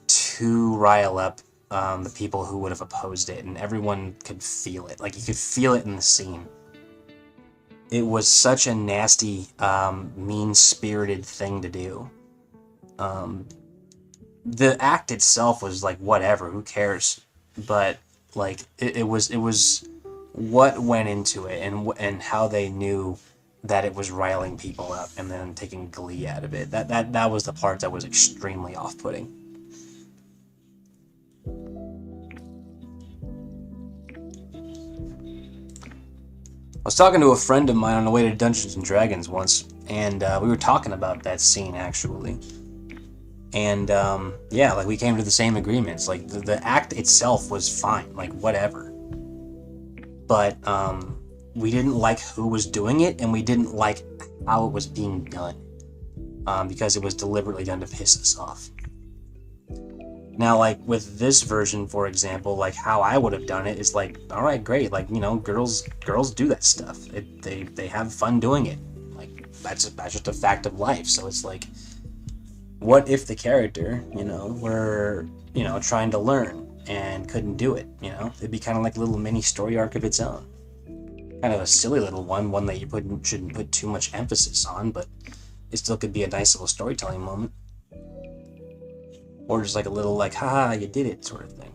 to rile up the people who would have opposed it, and everyone could feel it. Like you could feel it in the scene. It was such a nasty, mean-spirited thing to do. The act itself was like whatever, who cares? But like it was what went into it, and how they knew that it was riling people up and then taking glee out of it. That was the part that was extremely off-putting. I was talking to a friend of mine on the way to Dungeons and Dragons once, and we were talking about that scene actually. And yeah, like we came to the same agreements. Like the act itself was fine, like whatever. But we didn't like who was doing it, and we didn't like how it was being done, because it was deliberately done to piss us off. Now, like with this version, for example, like how I would have done it is like, all right, great, like, you know, girls do that stuff. They have fun doing it. Like that's just a fact of life. So it's like, what if the character, you know, were, you know, trying to learn and couldn't do it? You know, it'd be kind of like a little mini story arc of its own. Kind of a silly little one that you shouldn't put too much emphasis on, but it still could be a nice little storytelling moment. Or just like a little like, haha, you did it sort of thing.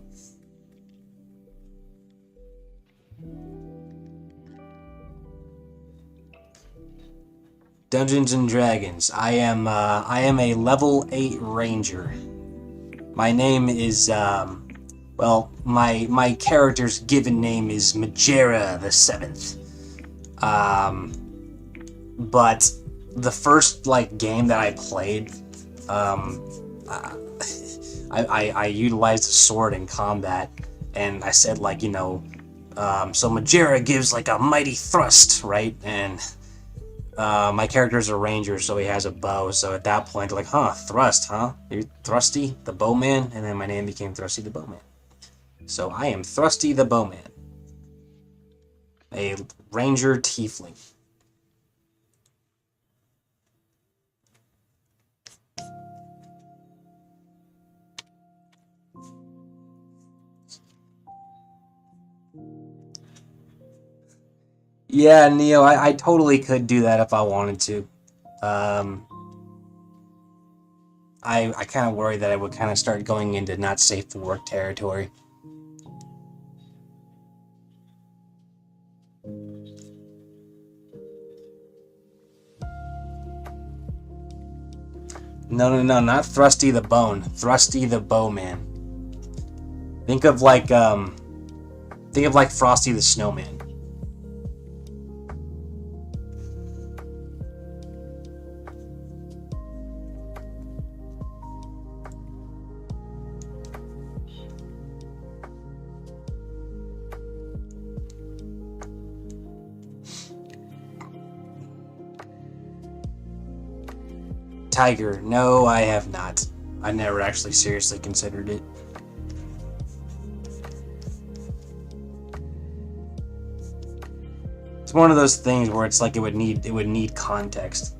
Dungeons and Dragons. I am a level 8 ranger. My name is well, my character's given name is Majera the 7th. But the first like game that I played, I utilized a sword in combat, and I said like, you know, so Majera gives like a mighty thrust, right? And my character's a ranger, so he has a bow. So at that point, like, huh, thrust, huh? You're Thrusty the Bowman, and then my name became Thrusty the Bowman. So I am Thrusty the Bowman, a ranger tiefling. Yeah, Neo, I totally could do that if I wanted to. I kind of worry that I would kind of start going into not safe for work territory. No, not Thrusty the Bone. Thrusty the Bowman. Think of like Frosty the Snowman. tiger. No, I have not. I never actually seriously considered it. It's one of those things where it's like it would need context.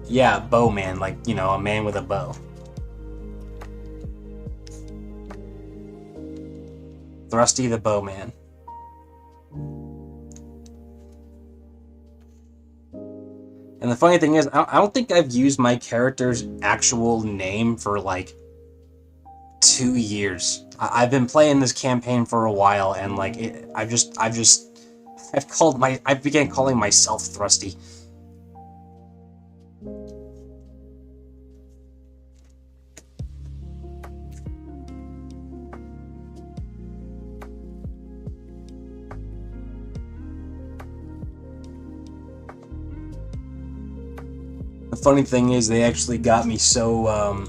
Yeah, bowman, like, you know, a man with a bow. Thrusty the bowman. And the funny thing is, I don't think I've used my character's actual name for like 2 years. I've been playing this campaign for a while, and like I began calling myself Thrusty. The funny thing is, they actually got me so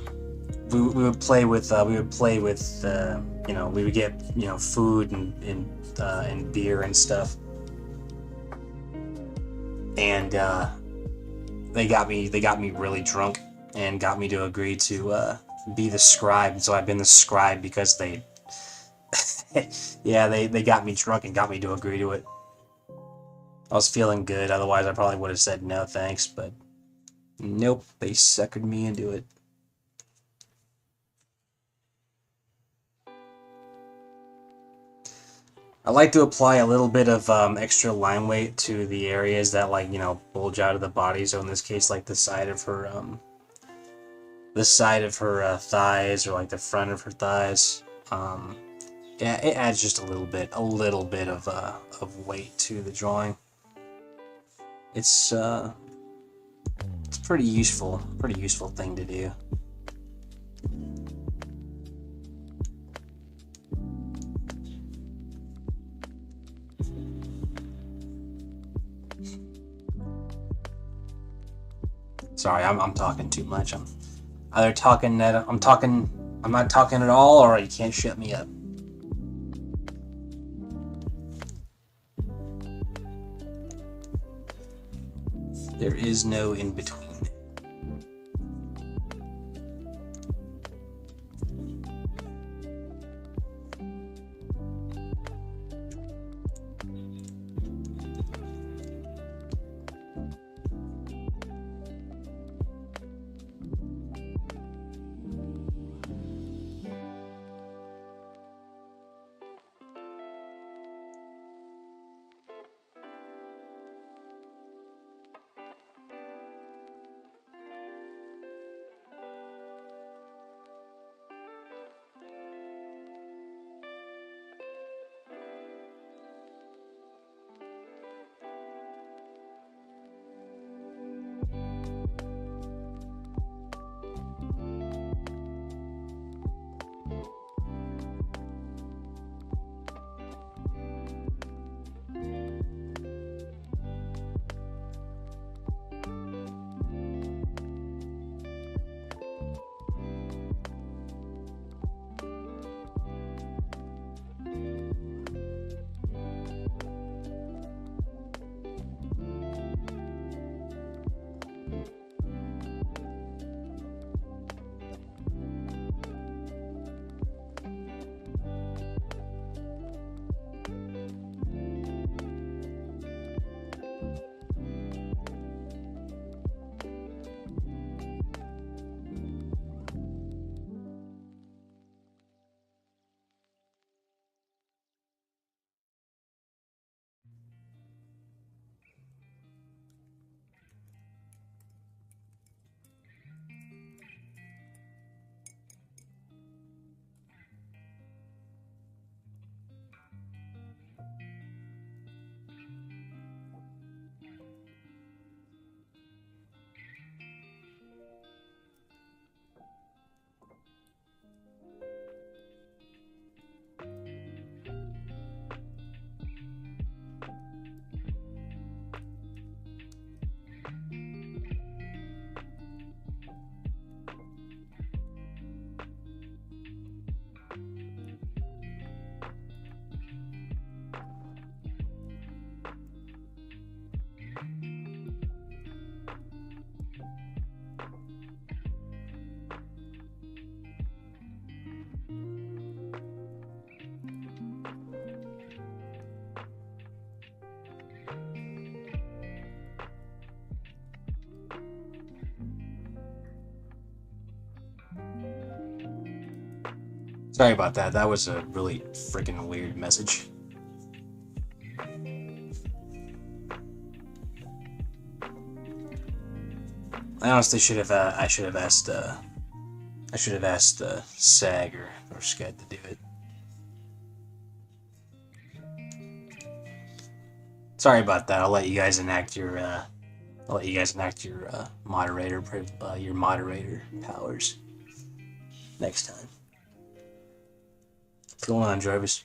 we would play with you know, we would get, you know, food and beer and stuff, and they got me really drunk and got me to agree to be the scribe. So I've been the scribe because they yeah, they got me drunk and got me to agree to it. I was feeling good, otherwise I probably would have said no thanks, but nope, they suckered me into it. I like to apply a little bit of extra line weight to the areas that, like, you know, bulge out of the body. So in this case, like the side of her thighs, or like the front of her thighs. Yeah, it adds just a little bit of weight to the drawing. It's pretty useful thing to do. Sorry, I'm talking too much. I'm either talking that I'm not talking at all, or you can't shut me up. There is no in between. Sorry about that. That was a really freaking weird message. I honestly should have. I should have asked. I should have asked Sag or Scud to do it. Sorry about that. I'll let you guys enact your. I'll let you guys enact your moderator powers next time. What's going on, Jarvis?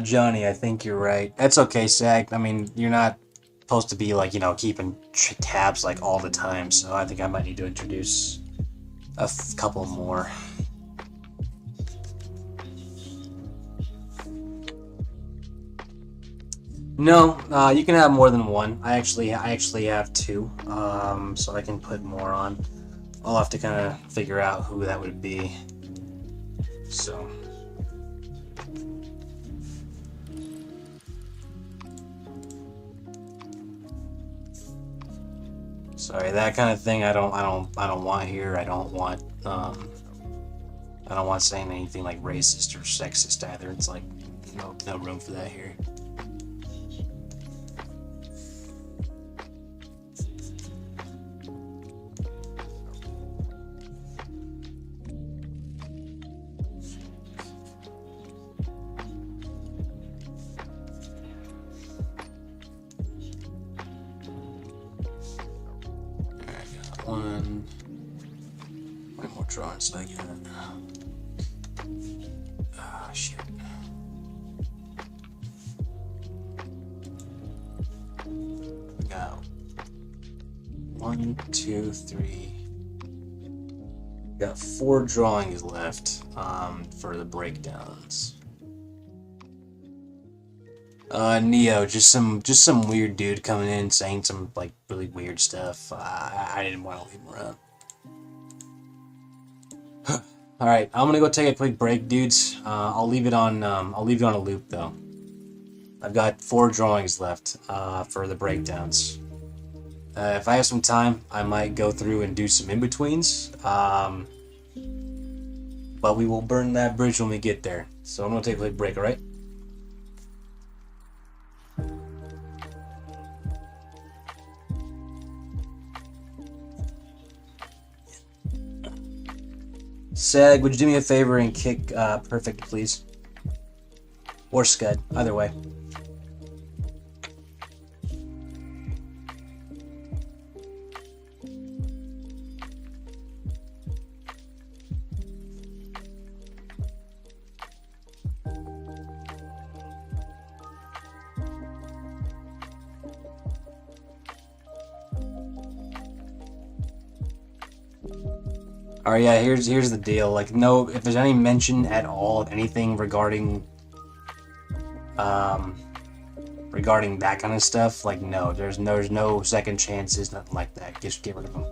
Johnny, I think you're right. That's okay, Sag. I mean, you're not supposed to be like, keeping tabs like all the time, so I think I might need to introduce a couple more. No, you can have more than one. I actually have two, so I can put more on. I'll have to kind of figure out who that would be. So. Sorry, that kind of thing I don't want here. I don't want saying anything like racist or sexist either. It's like no room for that here. One more drawing so I get it. Ah, shit. Got 1, 2, 3. Got 4 drawings left for the breakdowns. Neo, just some weird dude coming in saying some like really weird stuff. I didn't want to leave him around. All right, I'm gonna go take a quick break, dudes. I'll leave it on a loop though. I've got 4 drawings left for the breakdowns. If I have some time, I might go through and do some in-betweens. But we will burn that bridge when we get there. So I'm gonna take a quick break, all right? Sag, would you do me a favor and kick Perfect, please? Or Scud, either way. Alright, yeah, here's the deal. Like, no, if there's any mention at all of anything regarding that kind of stuff, like, no, there's no second chances, nothing like that. Just get rid of them.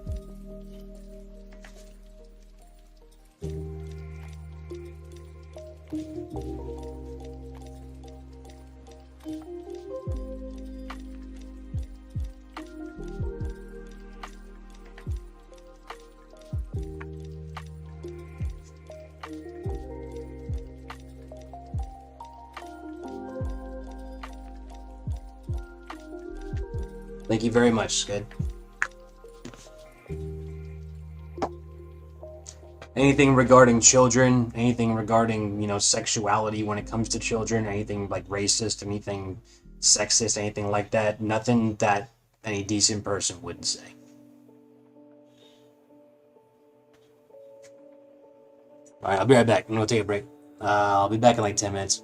Thank you very much, Scud. Anything regarding children, anything regarding, sexuality when it comes to children, anything like racist, anything sexist, anything like that, nothing that any decent person wouldn't say. Alright, I'll be right back. I'm gonna take a break. I'll be back in like 10 minutes.